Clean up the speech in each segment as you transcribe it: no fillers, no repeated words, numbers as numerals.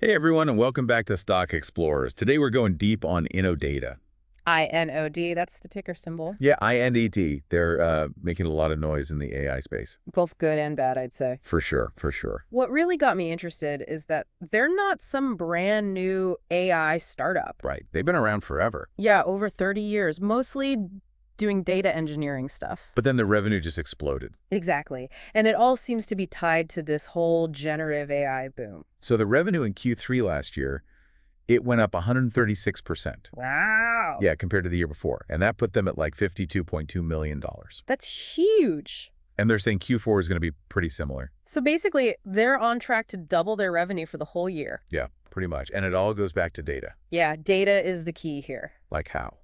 Hey everyone, and welcome back to Stock Explorers. Today we're going deep on InnoData. INOD, that's the ticker symbol. Yeah, INED. They're making a lot of noise in the AI space. Both good and bad, I'd say. For sure, for sure. What really got me interested is that they're not some brand new AI startup. Right. They've been around forever. Yeah, over 30 years, mostly doing data engineering stuff. But then the revenue just exploded. Exactly. And it all seems to be tied to this whole generative AI boom. So the revenue in Q3 last year, it went up 136%. Wow. Yeah, compared to the year before. And that put them at like $52.2 million. That's huge. And they're saying Q4 is going to be pretty similar. So basically, they're on track to double their revenue for the whole year. Yeah, pretty much. And it all goes back to data. Yeah, data is the key here. Like how?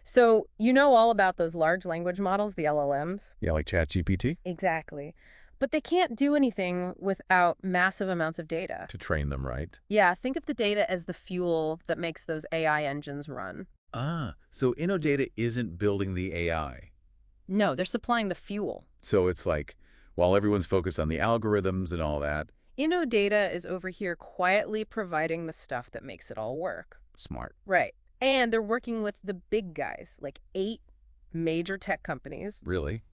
So you know all about those large language models, the LLMs? Yeah, like ChatGPT? Exactly. But they can't do anything without massive amounts of data. To train them, right? Yeah, think of the data as the fuel that makes those AI engines run. Ah, so InnoData isn't building the AI. No, they're supplying the fuel. So it's like, while everyone's focused on the algorithms and all that, InnoData is over here quietly providing the stuff that makes it all work. smart. Right. And they're working with the big guys, like 8 major tech companies. Really?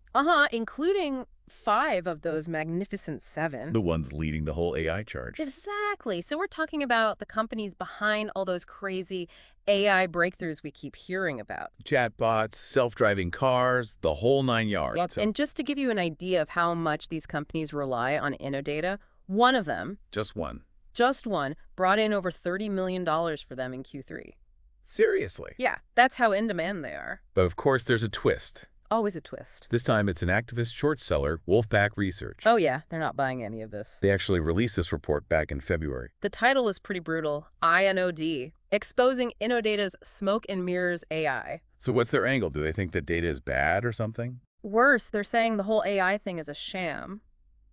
Including 5 of those magnificent 7. The ones leading the whole AI charge. Exactly. So we're talking about the companies behind all those crazy AI breakthroughs we keep hearing about. Chatbots, self-driving cars, the whole 9 yards. Yep. So And just to give you an idea of how much these companies rely on InnoData, one of them, just one. just one, brought in over $30 million for them in Q3. Seriously? Yeah, that's how in demand they are. But of course, there's a twist. Always a twist. This time, it's an activist short seller, Wolfpack Research. Oh yeah, they're not buying any of this. They actually released this report back in February. The title is pretty brutal, INOD, exposing InnoData's smoke and mirrors AI. So what's their angle? Do they think that data is bad or something? Worse, they're saying the whole AI thing is a sham.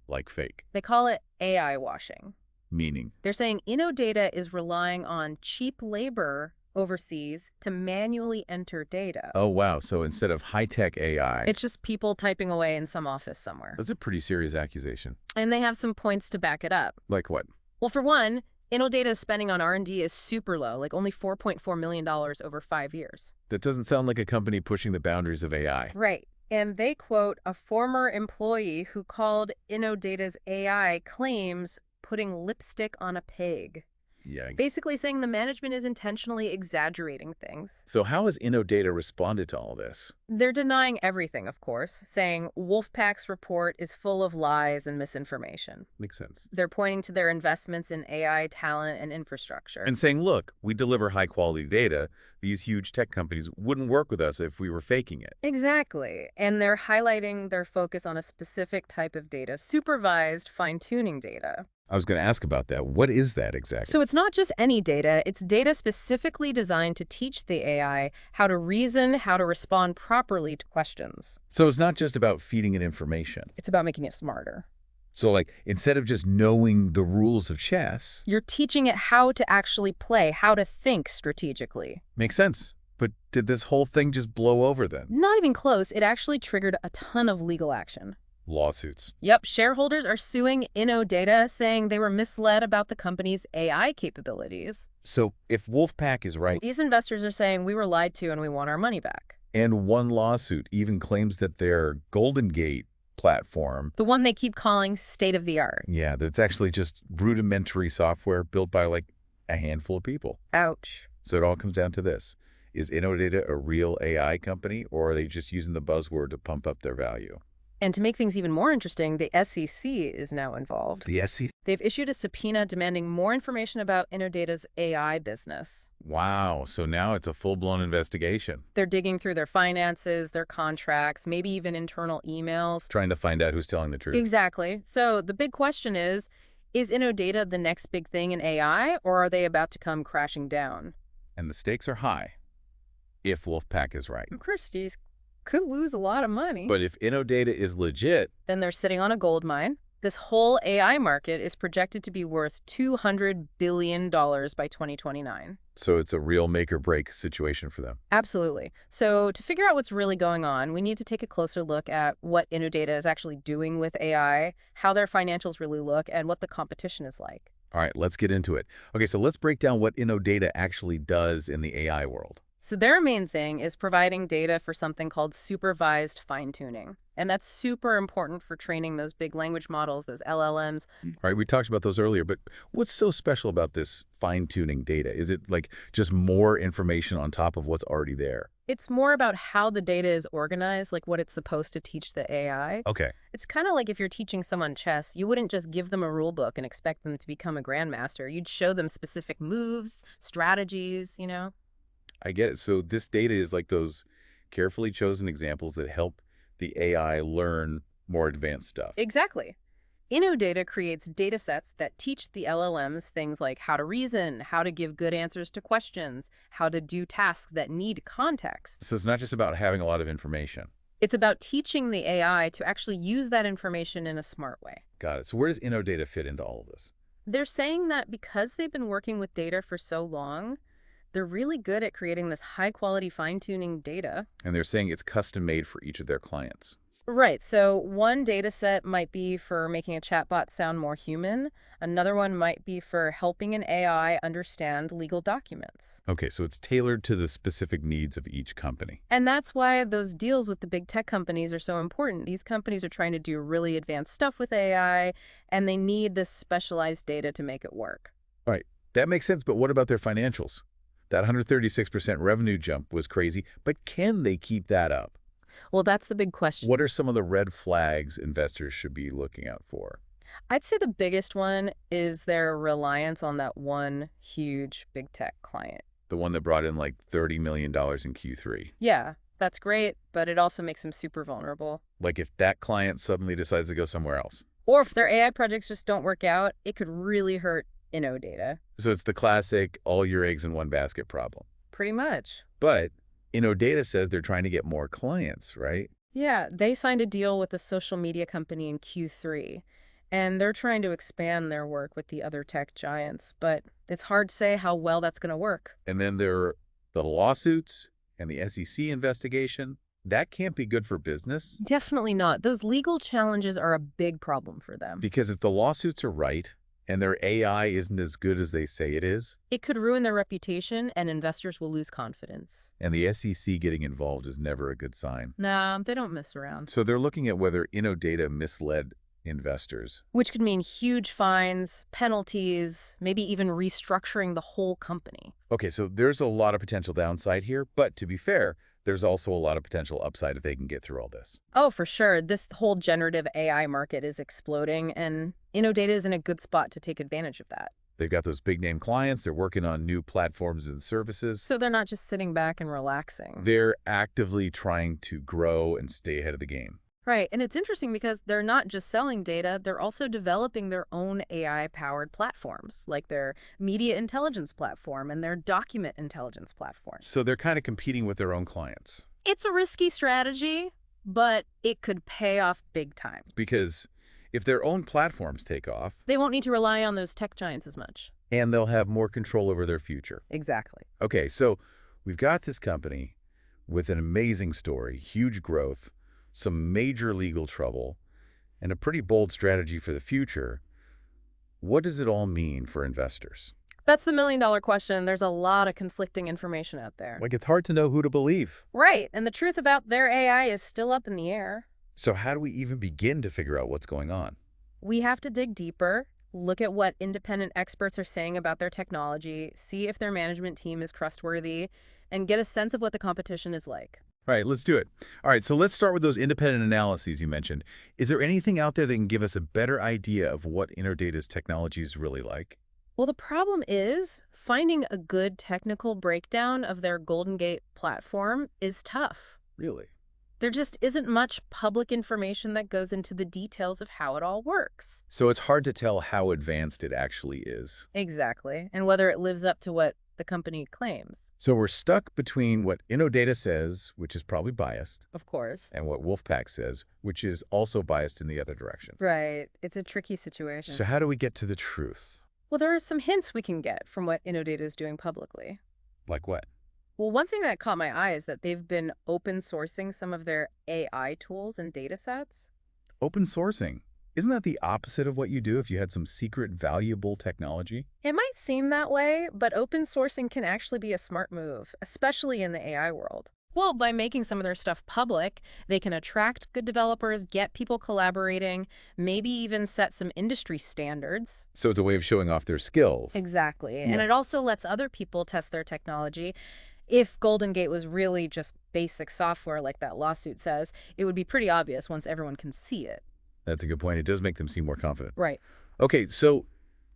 Like fake. They call it AI washing. Meaning? They're saying InnoData is relying on cheap labor overseas to manually enter data. Oh, wow. So instead of high-tech AI, It's just people typing away in some office somewhere. that's a pretty serious accusation. And they have some points to back it up. Like what? Well, for one, InnoData's spending on R&D is super low, like only $4.4 million over 5 years. That doesn't sound like a company pushing the boundaries of AI. Right. And they quote a former employee who called InnoData's AI claims putting lipstick on a pig. Yeah. Basically saying the management is intentionally exaggerating things. So how has InnoData responded to all this? They're denying everything, of course, saying Wolfpack's report is full of lies and misinformation. Makes sense. They're pointing to their investments in AI talent and infrastructure. And saying, look, we deliver high-quality data. These huge tech companies wouldn't work with us if we were faking it. Exactly. And they're highlighting their focus on a specific type of data, supervised fine-tuning data. I was going to ask about that. What is that exactly? So it's not just any data, it's data specifically designed to teach the AI how to reason, how to respond properly to questions. So it's not just about feeding it information. It's about making it smarter. So like, instead of just knowing the rules of chess. You're teaching it how to actually play, how to think strategically. Makes sense. But did this whole thing just blow over then? Not even close. It actually triggered a ton of legal action. Lawsuits. Yep, shareholders are suing InnoData, saying they were misled about the company's AI capabilities. So if Wolfpack is right, These investors are saying we were lied to and we want our money back. and one lawsuit even claims that their Golden Gate platform, The one they keep calling state-of-the-art. yeah, that's actually just rudimentary software built by like a handful of people. Ouch. So it all comes down to this. Is InnoData a real AI company, or are they just using the buzzword to pump up their value? And to make things even more interesting, the SEC is now involved. The SEC? They've issued a subpoena demanding more information about InnoData's AI business. Wow, so now it's a full-blown investigation. They're digging through their finances, their contracts, maybe even internal emails. Trying to find out who's telling the truth. Exactly. So the big question is InnoData the next big thing in AI, or are they about to come crashing down? And the stakes are high, if Wolfpack is right. Christie's could lose a lot of money. But if InnoData is legit, Then they're sitting on a gold mine. This whole AI market is projected to be worth $200 billion by 2029. so it's a real make-or-break situation for them. Absolutely. So to figure out what's really going on, we need to take a closer look at what InnoData is actually doing with AI, how their financials really look, and what the competition is like. All right, let's get into it. Okay, so let's break down what InnoData actually does in the AI world. So their main thing is providing data for something called supervised fine-tuning. And that's super important for training those big language models, those LLMs. All right, we talked about those earlier, but what's so special about this fine-tuning data? Is it like just more information on top of what's already there? It's more about how the data is organized, like what it's supposed to teach the AI. Okay, It's kind of like if you're teaching someone chess, you wouldn't just give them a rule book and expect them to become a grandmaster. You'd show them specific moves, strategies. I get it. So this data is like those carefully chosen examples that help the AI learn more advanced stuff. Exactly. InnoData creates data sets that teach the LLMs things like how to reason, how to give good answers to questions, how to do tasks that need context. So it's not just about having a lot of information. It's about teaching the AI to actually use that information in a smart way. Got it. So where does InnoData fit into all of this? They're saying that because they've been working with data for so long, they're really good at creating this high-quality fine-tuning data. And they're saying it's custom made for each of their clients. Right. So one data set might be for making a chatbot sound more human. Another one might be for helping an AI understand legal documents. Okay, so it's tailored to the specific needs of each company. And that's why those deals with the big tech companies are so important. These companies are trying to do really advanced stuff with AI, and they need this specialized data to make it work. All right, that makes sense, but what about their financials? That 136% revenue jump was crazy, but can they keep that up? Well, that's the big question. What are some of the red flags investors should be looking out for? I'd say the biggest one is their reliance on that one huge big tech client. The one that brought in like $30 million in Q3. Yeah, that's great, but it also makes them super vulnerable. Like if that client suddenly decides to go somewhere else. Or if their AI projects just don't work out, it could really hurt InnoData. So it's the classic all your eggs in one basket problem. Pretty much. But InnoData says they're trying to get more clients, right? Yeah, they signed a deal with a social media company in Q3, and they're trying to expand their work with the other tech giants, but it's hard to say how well that's going to work. And then there are the lawsuits and the SEC investigation. That can't be good for business Definitely not. Those legal challenges are a big problem for them. because if the lawsuits are right and their AI isn't as good as they say it is, It could ruin their reputation, and investors will lose confidence. and the SEC getting involved is never a good sign. Nah, they don't mess around. So they're looking at whether InnoData misled investors. Which could mean huge fines, penalties, maybe even restructuring the whole company. Okay, so there's a lot of potential downside here, but to be fair, there's also a lot of potential upside if they can get through all this. Oh, for sure. This whole generative AI market is exploding, and InnoData is in a good spot to take advantage of that. They've got those big name clients. They're working on new platforms and services. So they're not just sitting back and relaxing. They're actively trying to grow and stay ahead of the game. Right. And it's interesting because they're not just selling data, they're also developing their own AI-powered platforms, like their media intelligence platform and their document intelligence platform. So they're kind of competing with their own clients It's a risky strategy, but it could pay off big time. because if their own platforms take off, They won't need to rely on those tech giants as much. and they'll have more control over their future. Exactly. Okay, so we've got this company with an amazing story, huge growth, some major legal trouble, and a pretty bold strategy for the future. What does it all mean for investors? That's the million-dollar question. There's a lot of conflicting information out there. Like, it's hard to know who to believe. Right. And the truth about their AI is still up in the air. So how do we even begin to figure out what's going on? We have to dig deeper, look at what independent experts are saying about their technology, see if their management team is trustworthy, and get a sense of what the competition is like. All right, let's do it. All right, so let's start with those independent analyses you mentioned. Is there anything out there that can give us a better idea of what InnoData's technology is really like? Well, the problem is finding a good technical breakdown of their Golden Gate platform is tough. Really? There just isn't much public information that goes into the details of how it all works. So it's hard to tell how advanced it actually is. Exactly. And whether it lives up to what the company claims. So we're stuck between what InnoData says, which is probably biased, Of course. and what Wolfpack says, which is also biased in the other direction. Right. It's a tricky situation. So how do we get to the truth? Well, there are some hints we can get from what InnoData is doing publicly. Like what? Well, one thing that caught my eye is that they've been open sourcing some of their AI tools and data sets. Open sourcing. Isn't that the opposite of what you do if you had some secret valuable technology? It might seem that way, but open sourcing can actually be a smart move, especially in the AI world. Well, by making some of their stuff public, they can attract good developers, get people collaborating, maybe even set some industry standards. So it's a way of showing off their skills. Exactly. And Yeah. it also lets other people test their technology. If Golden Gate was really just basic software like that lawsuit says, it would be pretty obvious once everyone can see it. That's a good point. It does make them seem more confident. Right. Okay, so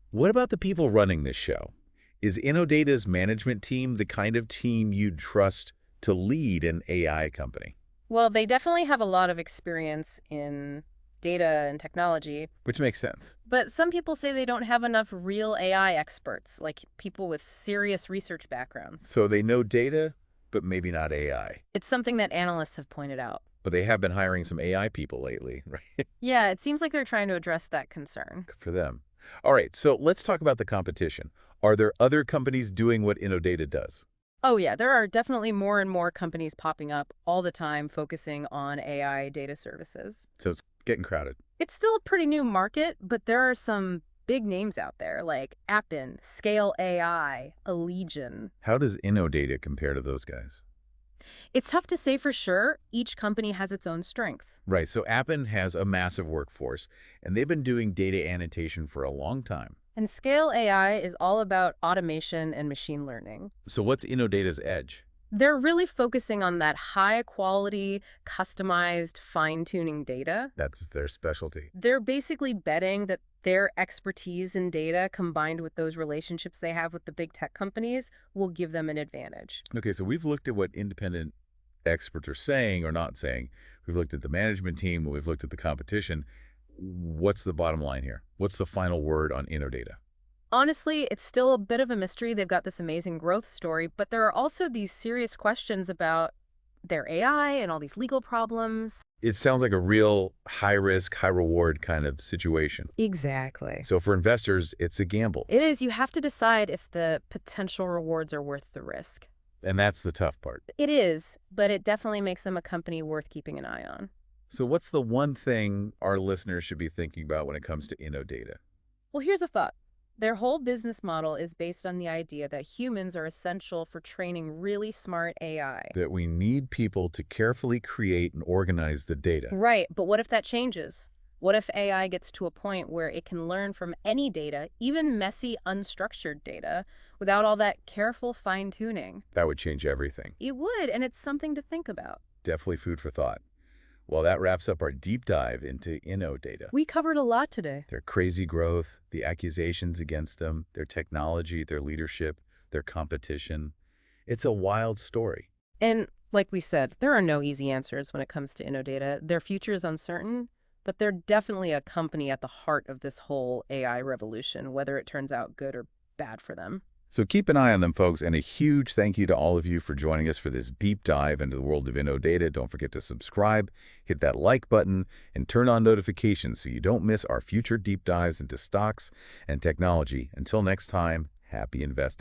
what about the people running this show? Is InnoData's management team the kind of team you'd trust to lead an AI company? Well, they definitely have a lot of experience in data and technology, Which makes sense. but some people say they don't have enough real AI experts, like people with serious research backgrounds. So they know data, but maybe not AI. It's something that analysts have pointed out. But they have been hiring some AI people lately, right? Yeah, it seems like they're trying to address that concern. Good for them. All right, so let's talk about the competition. Are there other companies doing what InnoData does? Oh yeah, there are definitely more and more companies popping up all the time focusing on AI data services. So it's getting crowded. It's still a pretty new market, but there are some big names out there like Appen, Scale AI, Allegion. How does InnoData compare to those guys? It's tough to say for sure. Each company has its own strength. Right, so Appen has a massive workforce, and they've been doing data annotation for a long time. And Scale AI is all about automation and machine learning. So what's InnoData's edge? They're really focusing on that high quality, customized, fine-tuning data. That's their specialty. They're basically betting that their expertise in data combined with those relationships they have with the big tech companies will give them an advantage. Okay, so we've looked at what independent experts are saying or not saying. We've looked at the management team, we've looked at the competition. What's the bottom line here? What's the final word on InnoData? Honestly, it's still a bit of a mystery. They've got this amazing growth story, but there are also these serious questions about their AI and all these legal problems. It sounds like a real high-risk, high-reward kind of situation. Exactly. So for investors, it's a gamble. It is. You have to decide if the potential rewards are worth the risk. And that's the tough part. It is, but it definitely makes them a company worth keeping an eye on. So what's the one thing our listeners should be thinking about when it comes to InnoData? Well, here's a thought. Their whole business model is based on the idea that humans are essential for training really smart AI. That we need people to carefully create and organize the data. Right, but what if that changes? What if AI gets to a point where it can learn from any data, even messy, unstructured data, without all that careful fine-tuning? That would change everything. It would, and it's something to think about. Definitely food for thought. Well, that wraps up our deep dive into InnoData. We covered a lot today. Their crazy growth, the accusations against them, their technology, their leadership, their competition. It's a wild story. And like we said, there are no easy answers when it comes to InnoData. Their future is uncertain, but they're definitely a company at the heart of this whole AI revolution, whether it turns out good or bad for them. So keep an eye on them, folks, and a huge thank you to all of you for joining us for this deep dive into the world of InnoData. Don't forget to subscribe, hit that like button, and turn on notifications so you don't miss our future deep dives into stocks and technology. Until next time, happy investing.